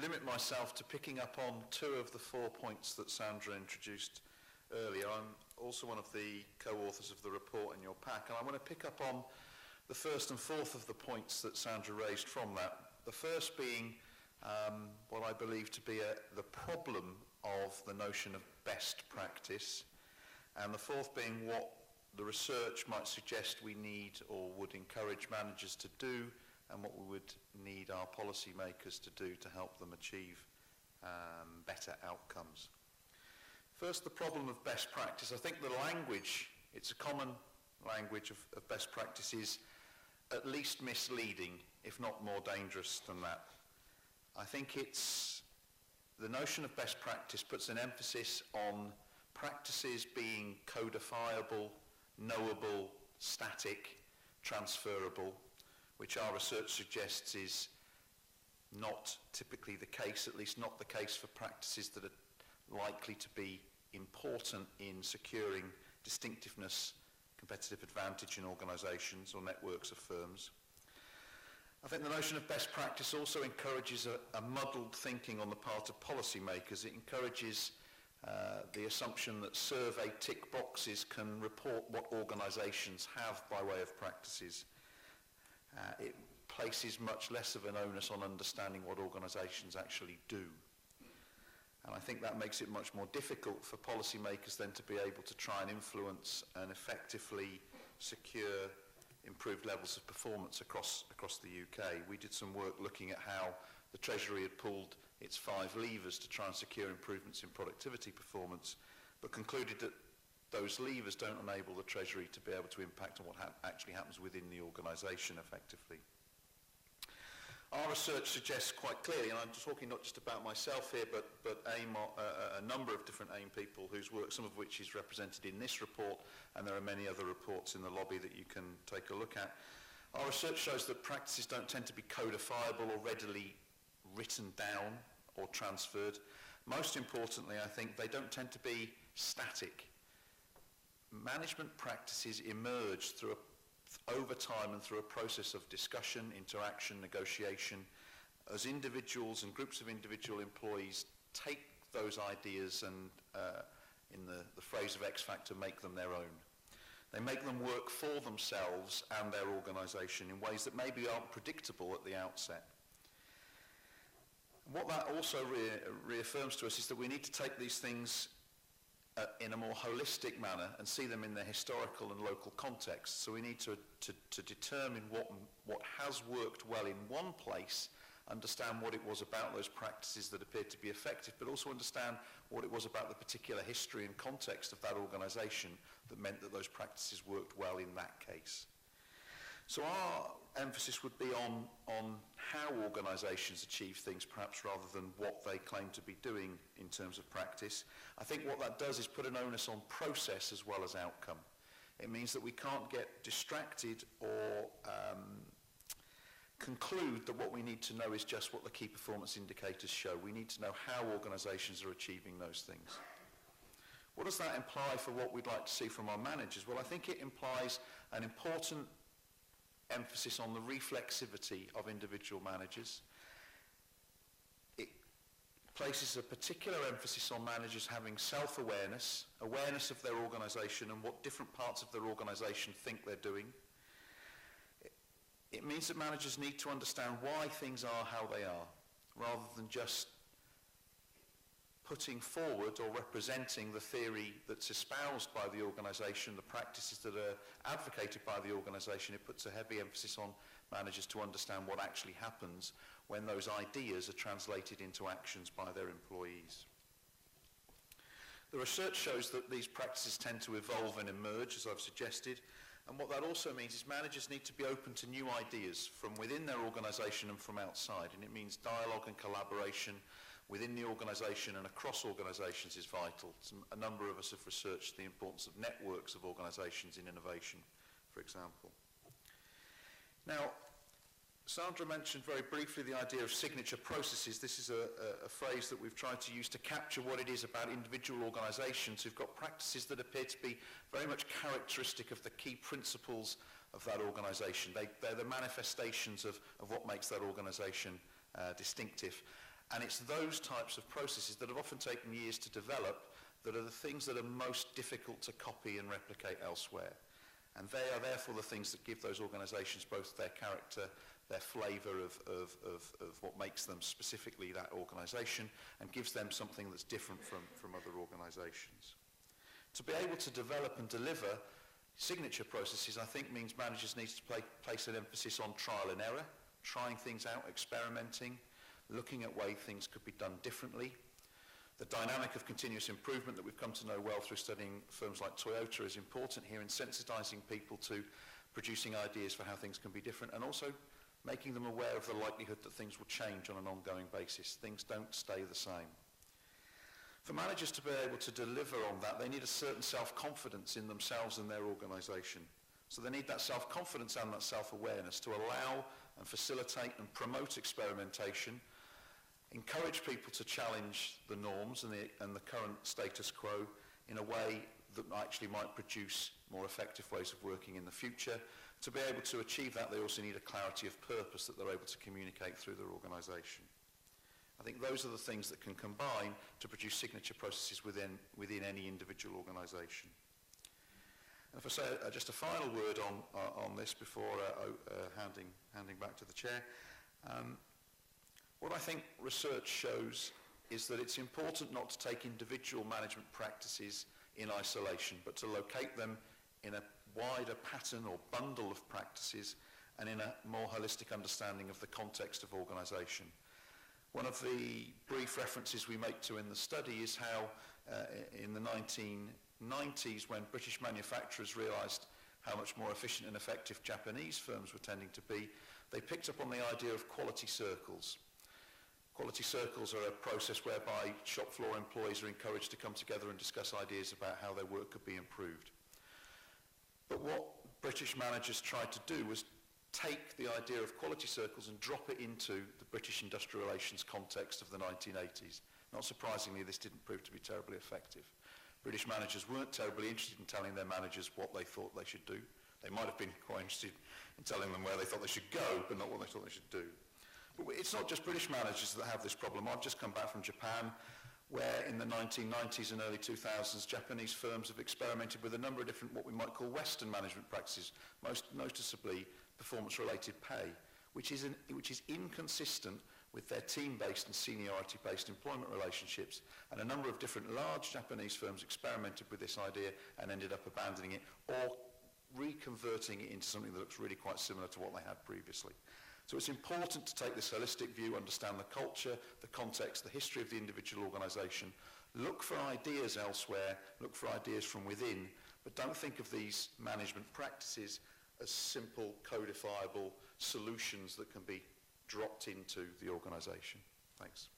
limit myself to picking up on 2 of the 4 points that Sandra introduced earlier. I'm also one of the co-authors of the report in your pack, and I want to pick up on the first and fourth of the points that Sandra raised from that. The first being what I believe to be the problem of the notion of best practice, and the fourth being what the research might suggest we need or would encourage managers to do, and what we would need our policymakers to do to help them achieve better outcomes. First, the problem of best practice. I think the language, it's a common language of best practice, is at least misleading, if not more dangerous than that. I think the notion of best practice puts an emphasis on practices being codifiable, knowable, static, transferable, which our research suggests is not typically the case, at least not the case for practices that are likely to be important in securing distinctiveness, competitive advantage in organisations or networks of firms. I think the notion of best practice also encourages a muddled thinking on the part of policymakers. It encourages the assumption that survey tick boxes can report what organisations have by way of practices. It places much less of an onus on understanding what organisations actually do. And I think that makes it much more difficult for policymakers then to be able to try and influence and effectively secure improved levels of performance across the UK. We did some work looking at how the Treasury had pulled its 5 levers to try and secure improvements in productivity performance, but concluded that those levers don't enable the Treasury to be able to impact on what actually happens within the organisation effectively. Our research suggests quite clearly, and I'm talking not just about myself here, but a number of different AIM people whose work, some of which is represented in this report, and there are many other reports in the lobby that you can take a look at. Our research shows that practices don't tend to be codifiable or readily written down or transferred. Most importantly, I think they don't tend to be static. Management practices emerge over time and through a process of discussion, interaction, negotiation, as individuals and groups of individual employees take those ideas and, in the phrase of X Factor, make them their own. They make them work for themselves and their organisation in ways that maybe aren't predictable at the outset. What that also reaffirms to us is that we need to take these things in a more holistic manner and see them in their historical and local context. So we need to determine what has worked well in one place, understand what it was about those practices that appeared to be effective, but also understand what it was about the particular history and context of that organisation that meant that those practices worked well in that case. So our emphasis would be on how organisations achieve things, perhaps rather than what they claim to be doing in terms of practice. I think what that does is put an onus on process as well as outcome. It means that we can't get distracted or conclude that what we need to know is just what the key performance indicators show. We need to know how organisations are achieving those things. What does that imply for what we'd like to see from our managers? Well, I think it implies an important emphasis on the reflexivity of individual managers. It places a particular emphasis on managers having self-awareness, awareness of their organisation and what different parts of their organisation think they're doing. It means that managers need to understand why things are how they are, rather than just putting forward or representing the theory that's espoused by the organisation, the practices that are advocated by the organisation. It puts a heavy emphasis on managers to understand what actually happens when those ideas are translated into actions by their employees. The research shows that these practices tend to evolve and emerge, as I've suggested, and what that also means is managers need to be open to new ideas from within their organisation and from outside, and it means dialogue and collaboration within the organisation and across organisations is vital. A number of us have researched the importance of networks of organisations in innovation, for example. Now, Sandra mentioned very briefly the idea of signature processes. This is a phrase that we've tried to use to capture what it is about individual organisations who've got practices that appear to be very much characteristic of the key principles of that organisation. They're the manifestations of what makes that organisation distinctive. And it's those types of processes that have often taken years to develop that are the things that are most difficult to copy and replicate elsewhere. And they are therefore the things that give those organisations both their character, their flavour of what makes them specifically that organisation, and gives them something that's different from other organisations. To be able to develop and deliver signature processes, I think, means managers need to place an emphasis on trial and error, trying things out, experimenting, looking at ways things could be done differently. The dynamic of continuous improvement that we've come to know well through studying firms like Toyota is important here in sensitising people to producing ideas for how things can be different, and also making them aware of the likelihood that things will change on an ongoing basis. Things don't stay the same. For managers to be able to deliver on that, they need a certain self-confidence in themselves and their organisation. So they need that self-confidence and that self-awareness to allow and facilitate and promote experimentation, encourage people to challenge the norms and the current status quo in a way that actually might produce more effective ways of working in the future. To be able to achieve that, they also need a clarity of purpose that they're able to communicate through their organisation. I think those are the things that can combine to produce signature processes within any individual organisation. And if I say just a final word on this before handing back to the chair, what I think research shows is that it's important not to take individual management practices in isolation, but to locate them in a wider pattern or bundle of practices and in a more holistic understanding of the context of organisation. One of the brief references we make to in the study is how in the 1990s, when British manufacturers realised how much more efficient and effective Japanese firms were tending to be, they picked up on the idea of quality circles. Quality circles are a process whereby shop floor employees are encouraged to come together and discuss ideas about how their work could be improved. But what British managers tried to do was take the idea of quality circles and drop it into the British industrial relations context of the 1980s. Not surprisingly, this didn't prove to be terribly effective. British managers weren't terribly interested in telling their managers what they thought they should do. They might have been quite interested in telling them where they thought they should go, but not what they thought they should do. But it's not just British managers that have this problem. I've just come back from Japan, where in the 1990s and early 2000s, Japanese firms have experimented with a number of different what we might call Western management practices, most noticeably performance-related pay, which is inconsistent with their team-based and seniority-based employment relationships. And a number of different large Japanese firms experimented with this idea and ended up abandoning it or reconverting it into something that looks really quite similar to what they had previously. So it's important to take this holistic view, understand the culture, the context, the history of the individual organisation, look for ideas elsewhere, look for ideas from within, but don't think of these management practices as simple, codifiable solutions that can be dropped into the organisation. Thanks.